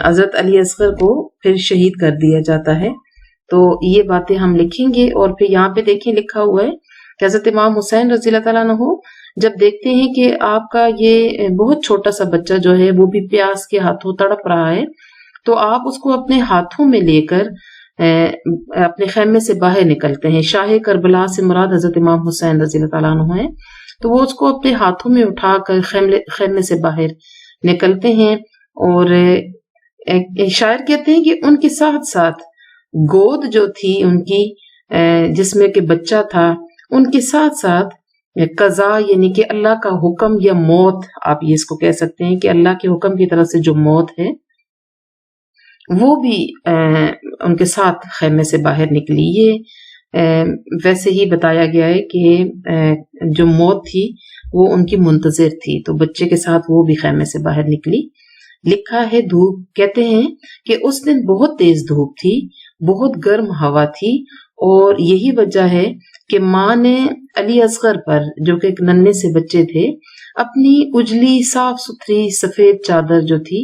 حضرت علی اصغر کو پھر شہید کر دیا جاتا ہے۔ تو یہ باتیں ہم لکھیں گے، اور پھر یہاں پہ دیکھیں لکھا ہوا ہے کہ حضرت امام حسین رضی اللہ تعالیٰ عنہ جب دیکھتے ہیں کہ آپ کا یہ بہت چھوٹا سا بچہ جو ہے وہ بھی پیاس کے ہاتھوں تڑپ رہا ہے، تو آپ اس کو اپنے ہاتھوں میں لے کر اپنے خیمے سے باہر نکلتے ہیں۔ شاہ کربلا سے مراد حضرت امام حسین رضی اللہ تعالیٰ عنہ ہے، تو وہ اس کو اپنے ہاتھوں میں اٹھا کر خیمے سے باہر نکلتے ہیں، اور شاعر کہتے ہیں کہ ان کے ساتھ ساتھ گود جو تھی ان کی، جس میں کہ بچہ تھا، ان کے ساتھ ساتھ قضا یعنی کہ اللہ کا حکم یا موت، آپ یہ اس کو کہہ سکتے ہیں کہ اللہ کے حکم کی طرف سے جو موت ہے وہ بھی ان کے ساتھ خیمے سے باہر نکلی۔ یہ ویسے ہی بتایا گیا ہے کہ جو موت تھی وہ ان کی منتظر تھی، تو بچے کے ساتھ وہ بھی خیمے سے باہر نکلی۔ لکھا ہے دھوپ، کہتے ہیں کہ اس دن بہت تیز دھوپ تھی، بہت گرم ہوا تھی، اور یہی وجہ ہے کہ ماں نے علی اصغر پر، جو کہ ایک ننھے سے بچے تھے، اپنی اجلی صاف ستھری سفید چادر جو تھی،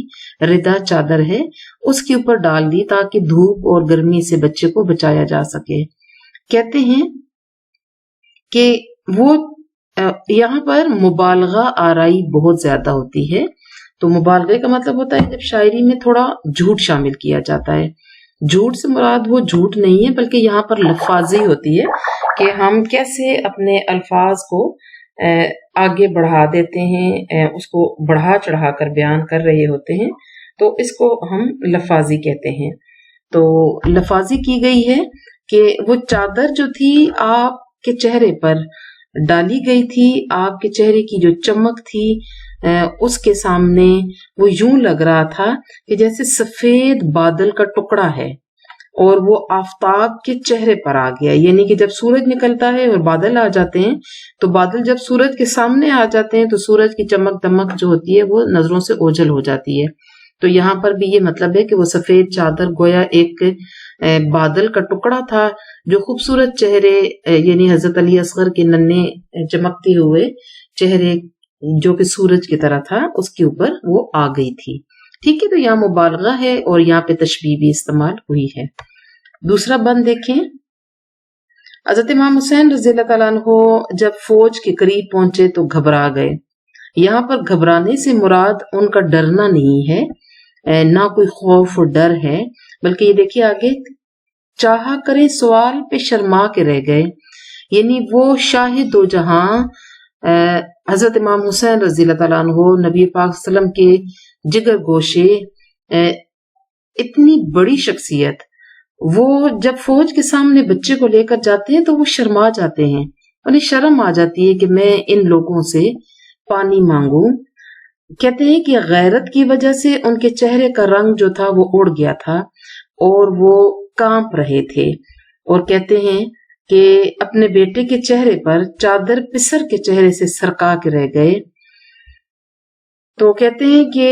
ردا چادر ہے، اس کے اوپر ڈال دی تاکہ دھوپ اور گرمی سے بچے کو بچایا جا سکے۔ کہتے ہیں کہ وہ یہاں پر مبالغہ آرائی بہت زیادہ ہوتی ہے، تو مبالغے کا مطلب ہوتا ہے جب شاعری میں تھوڑا جھوٹ شامل کیا جاتا ہے۔ جھوٹ سے مراد وہ جھوٹ نہیں ہے بلکہ یہاں پر لفاظی ہوتی ہے کہ ہم کیسے اپنے الفاظ کو آگے بڑھا دیتے ہیں، اس کو بڑھا چڑھا کر بیان کر رہے ہوتے ہیں، تو اس کو ہم لفاظی کہتے ہیں۔ تو لفاظی کی گئی ہے کہ وہ چادر جو تھی آپ کے چہرے پر ڈالی گئی تھی، آپ کے چہرے کی جو چمک تھی اس کے سامنے وہ یوں لگ رہا تھا کہ جیسے سفید بادل کا ٹکڑا ہے اور وہ آفتاب کے چہرے پر آ گیا، یعنی کہ جب سورج نکلتا ہے اور بادل آ جاتے ہیں، تو بادل جب سورج کے سامنے آ جاتے ہیں تو سورج کی چمک دمک جو ہوتی ہے وہ نظروں سے اوجھل ہو جاتی ہے۔ تو یہاں پر بھی یہ مطلب ہے کہ وہ سفید چادر گویا ایک بادل کا ٹکڑا تھا جو خوبصورت چہرے یعنی حضرت علی اصغر کے ننھے چمکتے ہوئے چہرے جو کہ سورج کی طرح تھا اس کے اوپر وہ آ گئی تھی۔ ٹھیک ہے، تو یہاں مبالغہ ہے اور یہاں پہ تشبیہ بھی استعمال ہوئی ہے۔ دوسرا بند دیکھیں، حضرت امام حسین رضی اللہ تعالیٰ عنہ جب فوج کے قریب پہنچے تو گھبرا گئے۔ یہاں پر گھبرانے سے مراد ان کا ڈرنا نہیں ہے، نہ کوئی خوف اور ڈر ہے، بلکہ یہ دیکھیے آگے، چاہا کرے سوال پہ شرما کے رہ گئے، یعنی وہ شاہ دو جہاں حضرت امام حسین رضی اللہ تعالیٰ عنہ نبی پاک صلی اللہ علیہ وسلم کے جگر گوشے، اتنی بڑی شخصیت، وہ جب فوج کے سامنے بچے کو لے کر جاتے ہیں تو وہ شرما جاتے ہیں، انہیں شرم آ جاتی ہے کہ میں ان لوگوں سے پانی مانگوں۔ کہتے ہیں کہ غیرت کی وجہ سے ان کے چہرے کا رنگ جو تھا وہ اڑ گیا تھا اور وہ کانپ رہے تھے، اور کہتے ہیں کہ اپنے بیٹے کے چہرے پر چادر پسر کے چہرے سے سرکا کے رہ گئے۔ تو کہتے ہیں کہ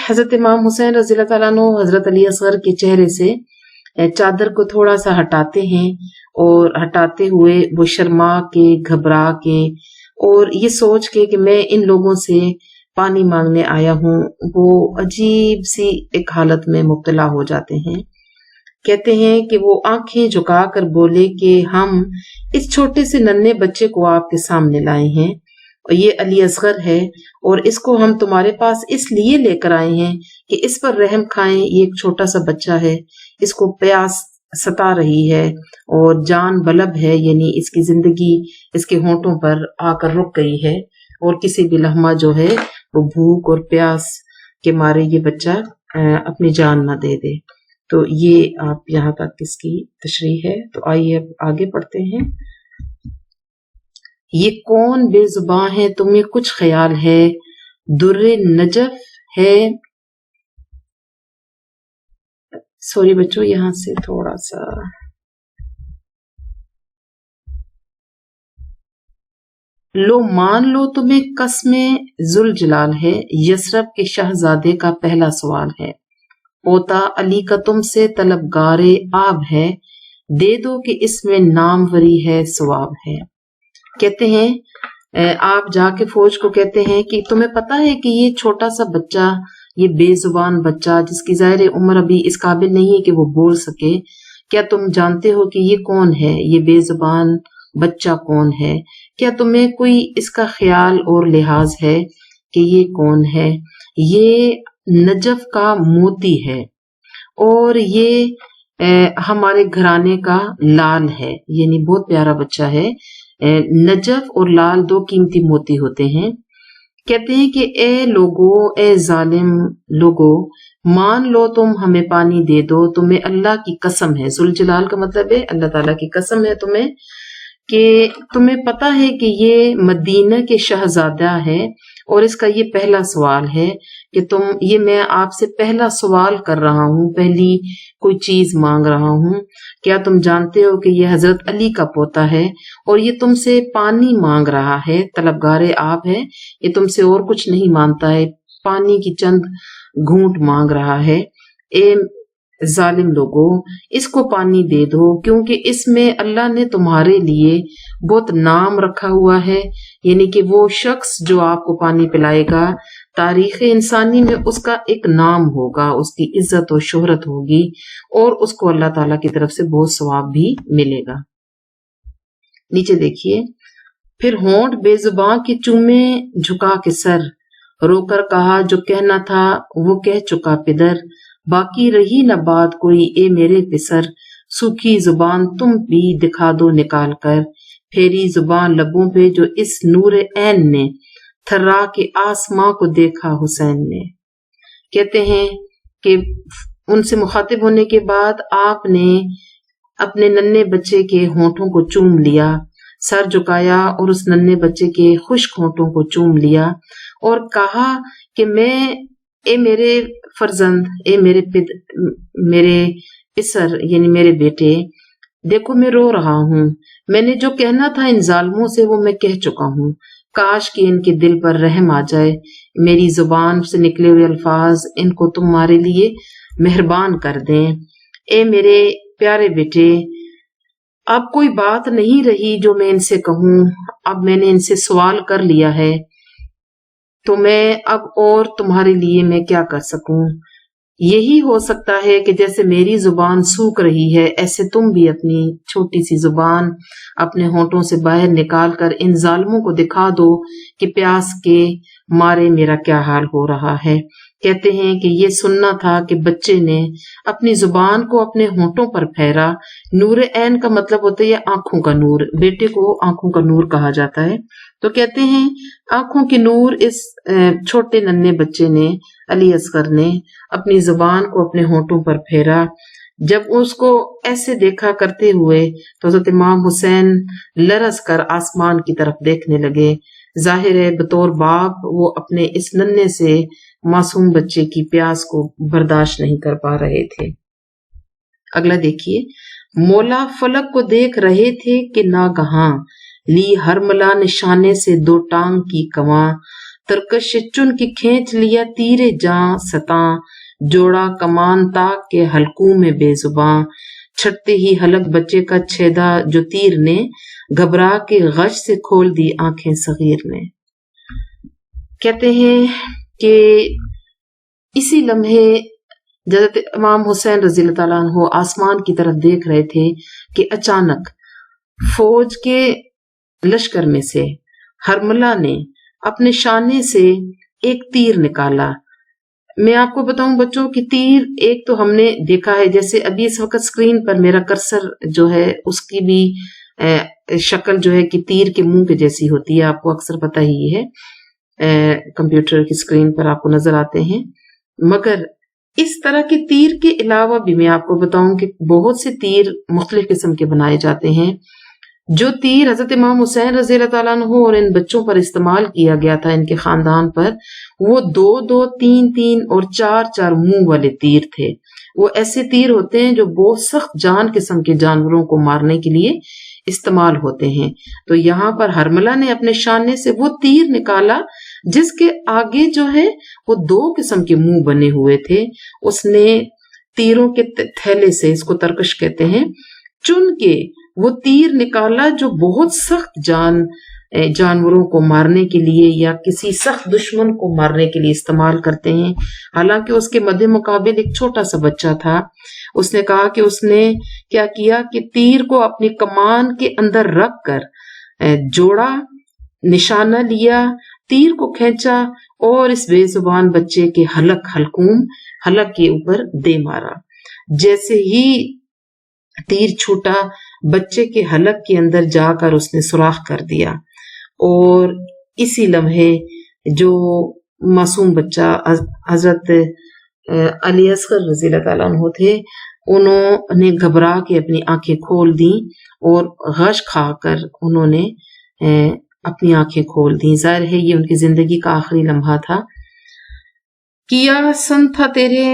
حضرت امام حسین رضی اللہ تعالیٰ عنہ حضرت علی اصغر کے چہرے سے چادر کو تھوڑا سا ہٹاتے ہیں، اور ہٹاتے ہوئے وہ شرما کے، گھبرا کے، اور یہ سوچ کے کہ میں ان لوگوں سے پانی مانگنے آیا ہوں، وہ عجیب سی ایک حالت میں مبتلا ہو جاتے ہیں۔ کہتے ہیں کہ وہ آنکھیں جھکا کر بولے کہ ہم اس چھوٹے سے ننھے بچے کو آپ کے سامنے لائے ہیں، اور یہ علی اصغر ہے، اور اس کو ہم تمہارے پاس اس لیے لے کر آئے ہیں کہ اس پر رحم کھائیں، یہ ایک چھوٹا سا بچہ ہے، اس کو پیاس ستا رہی ہے اور جان بلب ہے، یعنی اس کی زندگی اس کے ہونٹوں پر آ کر رک گئی ہے، اور کسی بھی لمحہ جو ہے وہ بھوک اور پیاس کے مارے یہ بچہ اپنی جان نہ دے دے۔ تو یہ آپ یہاں تک اس کی تشریح ہے۔ تو آئیے اب آگے پڑھتے ہیں۔ یہ کون بے زباں ہے تمہیں کچھ خیال ہے، در نجف ہے، سوری بچوں یہاں سے تھوڑا سا، لو مان لو تمہیں قسم ذوالجلال ہے، یثرب کے شہزادے کا پہلا سوال ہے، پوتا علی کا تم سے طلبگار آب ہے، دے دو کہ اس میں ناموری ہے ثواب ہے۔ کہتے ہیں آپ جا کے فوج کو کہتے ہیں کہ تمہیں پتہ ہے کہ یہ چھوٹا سا بچہ یہ بے زبان بچہ جس کی ظاہر عمر ابھی اس قابل نہیں ہے کہ وہ بول سکے، کیا تم جانتے ہو کہ یہ کون ہے؟ یہ بے زبان بچہ کون ہے؟ کیا تمہیں کوئی اس کا خیال اور لحاظ ہے کہ یہ کون ہے؟ یہ نجف کا موتی ہے اور یہ ہمارے گھرانے کا لال ہے، یعنی بہت پیارا بچہ ہے۔ نجف اور لال دو قیمتی موتی ہوتے ہیں۔ کہتے ہیں کہ اے لوگو، اے ظالم لوگو، مان لو تم ہمیں پانی دے دو، تمہیں اللہ کی قسم ہے، ذوالجلال کا مطلب ہے اللہ تعالیٰ کی قسم ہے تمہیں، کہ تمہیں پتا ہے کہ یہ مدینہ کے شہزادہ ہے، اور اس کا یہ پہلا سوال ہے کہ یہ میں آپ سے پہلا سوال کر رہا ہوں، پہلی کوئی چیز مانگ رہا ہوں۔ کیا تم جانتے ہو کہ یہ حضرت علی کا پوتا ہے اور یہ تم سے پانی مانگ رہا ہے، طلبگار آپ ہے، یہ تم سے اور کچھ نہیں مانگتا ہے، پانی کی چند گھونٹ مانگ رہا ہے۔ اے ظالم لوگوں، اس کو پانی دے دو، کیونکہ اس میں اللہ نے تمہارے لیے بہت نام رکھا ہوا ہے، یعنی کہ وہ شخص جو آپ کو پانی پلائے گا تاریخ انسانی میں اس کا ایک نام ہوگا، اس کی عزت و شہرت ہوگی، اور اس کو اللہ تعالیٰ کی طرف سے بہت ثواب بھی ملے گا۔ نیچے دیکھیے، پھر ہونٹ بے زباں کے چومے جھکا کے سر، رو کر کہا جو کہنا تھا وہ کہہ چکا پدر، باقی رہی نہ بات کوئی اے میرے پسر، سوکھی زبان تم بھی دکھا دو نکال کر، پھیری زبان لبوں پہ جو اس نور عین نے، تھرا کے آسماں کو دیکھا حسین نے۔ کہتے ہیں کہ ان سے مخاطب ہونے کے بعد آپ نے اپنے ننھے بچے کے ہونٹوں کو چوم لیا، سر جھکایا اور اس ننھے بچے کے خشک ہونٹوں کو چوم لیا اور کہا کہ اے میرے فرزند، اے میرے پسر یعنی میرے بیٹے، دیکھو میں رو رہا ہوں، میں نے جو کہنا تھا ان ظالموں سے وہ میں کہہ چکا ہوں، کاش کہ ان کے دل پر رحم آ جائے، میری زبان سے نکلے ہوئے الفاظ ان کو تمہارے لیے مہربان کر دیں۔ اے میرے پیارے بیٹے، اب کوئی بات نہیں رہی جو میں ان سے کہوں، اب میں نے ان سے سوال کر لیا ہے، تو میں اب اور تمہارے لیے میں کیا کر سکوں؟ یہی ہو سکتا ہے کہ جیسے میری زبان سوکھ رہی ہے ایسے تم بھی اپنی چھوٹی سی زبان اپنے ہونٹوں سے باہر نکال کر ان ظالموں کو دکھا دو کہ پیاس کے مارے میرا کیا حال ہو رہا ہے۔ کہتے ہیں کہ یہ سننا تھا کہ بچے نے اپنی زبان کو اپنے ہونٹوں پر پھیرا۔ نور عین کا مطلب ہوتا ہے آنکھوں کا نور، بیٹے کو آنکھوں کا نور کہا جاتا ہے، تو کہتے ہیں آنکھوں کے نور اس چھوٹے ننھے بچے نے، علی اصغر نے اپنی زبان کو اپنے ہونٹوں پر پھیرا۔ جب اس کو ایسے دیکھا کرتے ہوئے تو حضرت امام حسین لرز کر آسمان کی طرف دیکھنے لگے۔ ظاہر ہے بطور باپ وہ اپنے اس ننھے سے معصوم بچے کی پیاس کو برداشت نہیں کر پا رہے تھے۔ اگلا دیکھیے، مولا فلک کو دیکھ رہے تھے کہ ناگہاں لی ہر ملا نشانے سے دو ٹانگ کی کواں، ترکش چن کے کھینچ لیا تیرے جاں ستاں، جوڑا کمان تاک کے حلقوں میں بے زباں، چھٹتے ہی حلق بچے کا چھیدا جو تیر نے، گھبرا کے غش سے کھول دی آنکھیں صغیر نے۔ کہتے ہیں کہ اسی لمحے حضرت امام حسین رضی اللہ تعالیٰ عنہ آسمان کی طرف دیکھ رہے تھے کہ اچانک فوج کے لشکر میں سے ہرملہ نے اپنے شانے سے ایک تیر نکالا۔ میں آپ کو بتاؤں بچوں کہ تیر ایک تو ہم نے دیکھا ہے، جیسے ابھی اس وقت اسکرین پر میرا کرسر جو ہے اس کی بھی شکل جو ہے کہ تیر کے منہ کے جیسی ہوتی ہے، آپ کو اکثر پتہ ہی ہے، کمپیوٹر کی اسکرین پر آپ کو نظر آتے ہیں۔ مگر اس طرح کے تیر کے علاوہ بھی میں آپ کو بتاؤں کہ بہت سے تیر مختلف قسم کے بنائے جاتے ہیں۔ جو تیر حضرت امام حسین رضی اللہ تعالیٰ عنہ اور ان بچوں پر استعمال کیا گیا تھا، ان کے خاندان پر، وہ 2-2 3-3 اور 4-4 منہ والے تیر تھے۔ وہ ایسے تیر ہوتے ہیں جو بہت سخت جان قسم کے جانوروں کو مارنے کے لیے استعمال ہوتے ہیں۔ تو یہاں پر ہرملہ نے اپنے شانے سے وہ تیر نکالا جس کے آگے جو ہے وہ 2 قسم کے منہ بنے ہوئے تھے۔ اس نے تیروں کے تھیلے سے، اس کو ترکش کہتے ہیں، چن کے وہ تیر نکالا جو بہت سخت جان جانوروں کو مارنے کے لیے یا کسی سخت دشمن کو مارنے کے لیے استعمال کرتے ہیں. حالانکہ اس کے مد مقابل ایک چھوٹا سا بچہ تھا. اس نے کہا کہ اس نے کیا کیا کہ تیر کو اپنی کمان کے اندر رکھ کر جوڑا، نشانہ لیا، تیر کو کھینچا اور اس بے زبان بچے کے حلق کے اوپر دے مارا. جیسے ہی تیر چھوٹا، بچے کے حلق کے اندر جا کر اس نے سوراخ کر دیا، اور اسی لمحے جو معصوم بچہ حضرت علی اصغر رضی اللہ تعالیٰ عنہ تھے، انہوں نے گھبرا کے اپنی آنکھیں کھول دیں اور غش کھا کر انہوں نے اپنی آنکھیں کھول دیں. ظاہر ہے یہ ان کی زندگی کا آخری لمحہ تھا. کیا سن تھا تیرے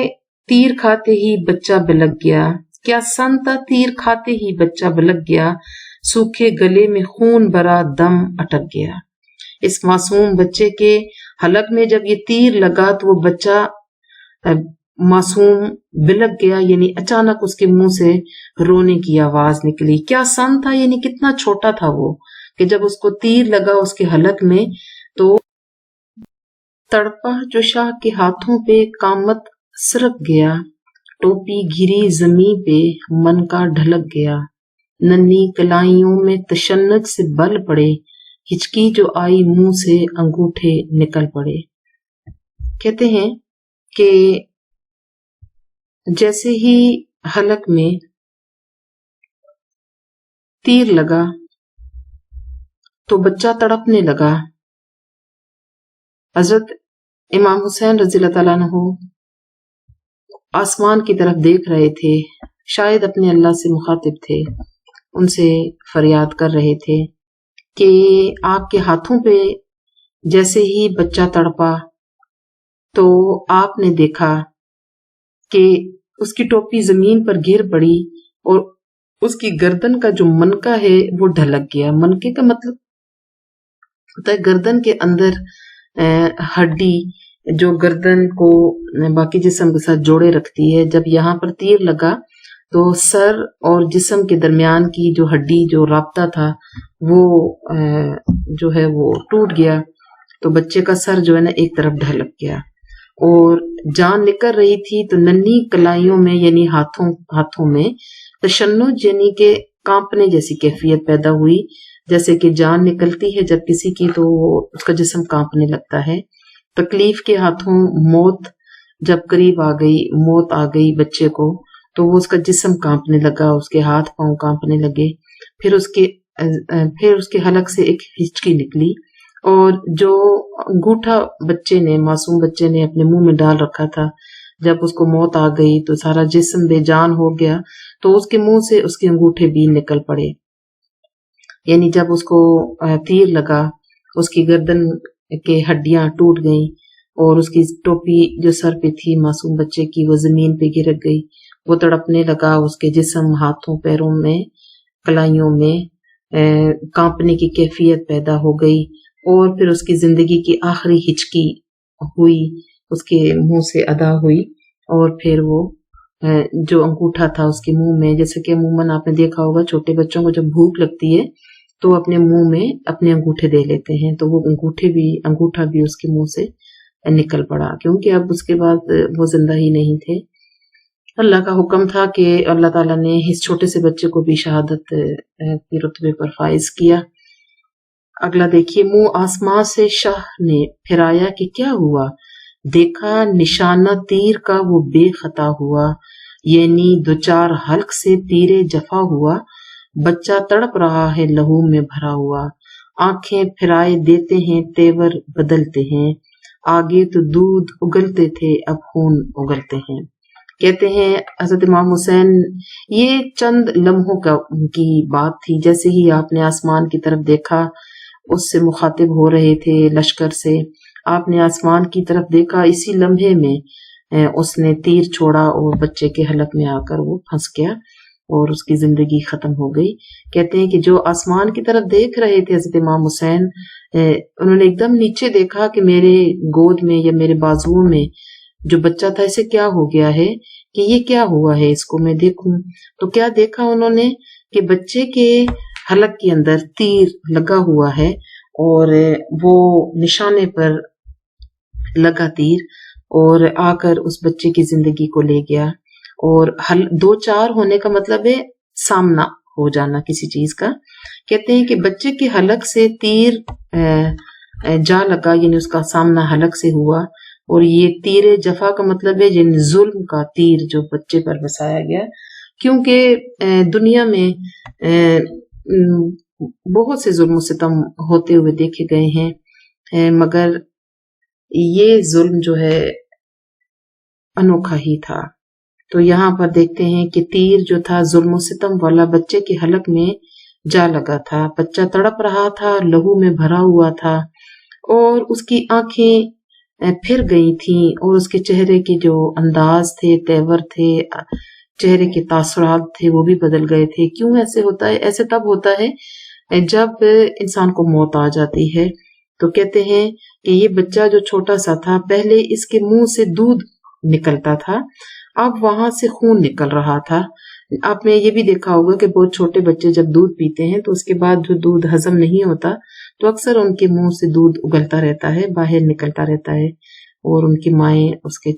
تیر کھاتے ہی بچہ بلک گیا، کیا سن تھا تیر کھاتے ہی بچہ بلک گیا، سوکھے گلے میں خون بھرا دم اٹک گیا. اس معصوم بچے کے حلق میں جب یہ تیر لگا تو وہ بچہ معصوم بلک گیا، یعنی اچانک اس کے منہ سے رونے کی آواز نکلی. کیا سن تھا، یعنی کتنا چھوٹا تھا وہ، کہ جب اس کو تیر لگا اس کے حلق میں تو تڑپا جو شاہ کے ہاتھوں پہ قامت سرک گیا، ٹوپی گری زمین پہ من کا ڈھلک گیا، ننھی کلائیوں میں تشنج سے بل پڑے، ہچکی جو آئی منہ سے انگوٹھے نکل پڑے. کہتے ہیں کہ جیسے ہی حلق میں تیر لگا تو بچہ تڑپنے لگا. حضرت امام حسین رضی اللہ تعالیٰ عنہ آسمان کی طرف دیکھ رہے تھے، شاید اپنے اللہ سے مخاطب تھے، ان سے فریاد کر رہے تھے کہ آپ کے ہاتھوں پہ جیسے ہی بچہ تڑپا تو آپ نے دیکھا کہ اس کی ٹوپی زمین پر گر پڑی اور اس کی گردن کا جو منکا ہے وہ ڈھلک گیا. منکے کا مطلب ہوتا ہے گردن کے اندر ہڈی جو گردن کو باقی جسم کے ساتھ جوڑے رکھتی ہے. جب یہاں پر تیر لگا تو سر اور جسم کے درمیان کی جو ہڈی جو رابطہ تھا وہ جو ہے وہ ٹوٹ گیا، تو بچے کا سر جو ہے نا ایک طرف ڈھلک گیا اور جان نکل رہی تھی. تو ننھی کلائیوں میں یعنی ہاتھوں میں تشنج یعنی کہ کانپنے جیسی کیفیت پیدا ہوئی، جیسے کہ جان نکلتی ہے جب کسی کی تو اس کا جسم کانپنے لگتا ہے. تکلیف کے ہاتھوں موت جب قریب آ گئی، موت آ گئی بچے کو، تو وہ اس کا جسم کانپنے لگا، اس کے ہاتھ پاؤں کانپنے لگے. پھر اس کے حلق سے ایک ہچکی نکلی، اور جو انگوٹھا بچے نے، معصوم بچے نے اپنے منہ میں ڈال رکھا تھا، جب اس کو موت آ گئی تو سارا جسم بے جان ہو گیا، تو اس کے منہ سے اس کے انگوٹھے بھی نکل پڑے. یعنی جب اس کو تیر لگا اس کی گردن کے ہڈیاں ٹوٹ گئیں اور اس کی ٹوپی جو سر پہ تھی معصوم بچے کی وہ زمین پہ گرک گئی. وہ تڑپنے لگا، اس کے جسم، ہاتھوں، پیروں میں، کلائیوں میں کانپنے کی کیفیت پیدا ہو گئی، اور پھر اس کی زندگی کی آخری ہچکی ہوئی، اس کے منہ سے ادا ہوئی. اور پھر وہ جو انگوٹھا تھا اس کے منہ میں، جیسے کہ عموماً آپ نے دیکھا ہوگا چھوٹے بچوں کو جب بھوک لگتی ہے تو اپنے منہ میں اپنے انگوٹھے دے لیتے ہیں، تو وہ انگوٹھا بھی اس کے منہ سے نکل پڑا، کیونکہ اب اس کے بعد وہ زندہ ہی نہیں تھے. اللہ کا حکم تھا کہ اللہ تعالیٰ نے اس چھوٹے سے بچے کو بھی شہادت کے رتبے پر فائز کیا. اگلا دیکھیے، منہ آسمان سے شاہ نے پھرایا کہ کیا ہوا، دیکھا نشانہ تیر کا وہ بے خطا ہوا، یعنی دوچار حلق سے تیرے جفا ہوا، بچہ تڑپ رہا ہے لہو میں بھرا ہوا، آنکھیں پھرائے دیتے ہیں تیور بدلتے ہیں، آگے تو دودھ اگلتے تھے اب خون اگلتے ہیں. کہتے ہیں حضرت امام حسین، یہ چند لمحوں کی بات تھی، جیسے ہی آپ نے آسمان کی طرف دیکھا، اس سے مخاطب ہو رہے تھے لشکر سے، آپ نے آسمان کی طرف دیکھا، اسی لمحے میں اس نے تیر چھوڑا اور بچے کے حلق میں آ کر وہ پھنس گیا اور اس کی زندگی ختم ہو گئی. کہتے ہیں کہ جو آسمان کی طرف دیکھ رہے تھے حضرت امام حسین، انہوں نے ایک دم نیچے دیکھا کہ میرے گود میں یا میرے بازوؤں میں جو بچہ تھا اسے کیا ہو گیا ہے، کہ یہ کیا ہوا ہے، اس کو میں دیکھوں. تو کیا دیکھا انہوں نے کہ بچے کے حلق کے اندر تیر لگا ہوا ہے اور وہ نشانے پر لگا تیر اور آ کر اس بچے کی زندگی کو لے گیا. اور دو چار ہونے کا مطلب ہے سامنا ہو جانا کسی چیز کا. کہتے ہیں کہ بچے کے حلق سے تیر جا لگا، یعنی اس کا سامنا حلق سے ہوا. اور یہ تیر جفا کا مطلب ہے یعنی ظلم کا تیر جو بچے پر بسایا گیا، کیونکہ دنیا میں بہت سے ظلم و ستم ہوتے ہوئے دیکھے گئے ہیں، مگر یہ ظلم جو ہے انوکھا ہی تھا. تو یہاں پر دیکھتے ہیں کہ تیر جو تھا ظلم و ستم والا بچے کے حلق میں جا لگا تھا. بچہ تڑپ رہا تھا، لہو میں بھرا ہوا تھا، اور اس کی آنکھیں پھر گئی تھیں، اور اس کے چہرے کے جو انداز تھے، تیور تھے، چہرے کے تاثرات تھے، وہ بھی بدل گئے تھے. کیوں ایسے ہوتا ہے؟ ایسے تب ہوتا ہے جب انسان کو موت آ جاتی ہے. تو کہتے ہیں کہ یہ بچہ جو چھوٹا سا تھا، پہلے اس کے منہ سے دودھ نکلتا تھا، اب وہاں سے خون نکل رہا تھا. آپ نے یہ بھی دیکھا ہوگا کہ بہت چھوٹے بچے جب دودھ پیتے ہیں تو اس کے بعد جو دودھ ہضم نہیں ہوتا تو اکثر ان کے منہ سے دودھ اگلتا رہتا ہے، باہر نکلتا رہتا ہے، اور ان کی مائیں اس کے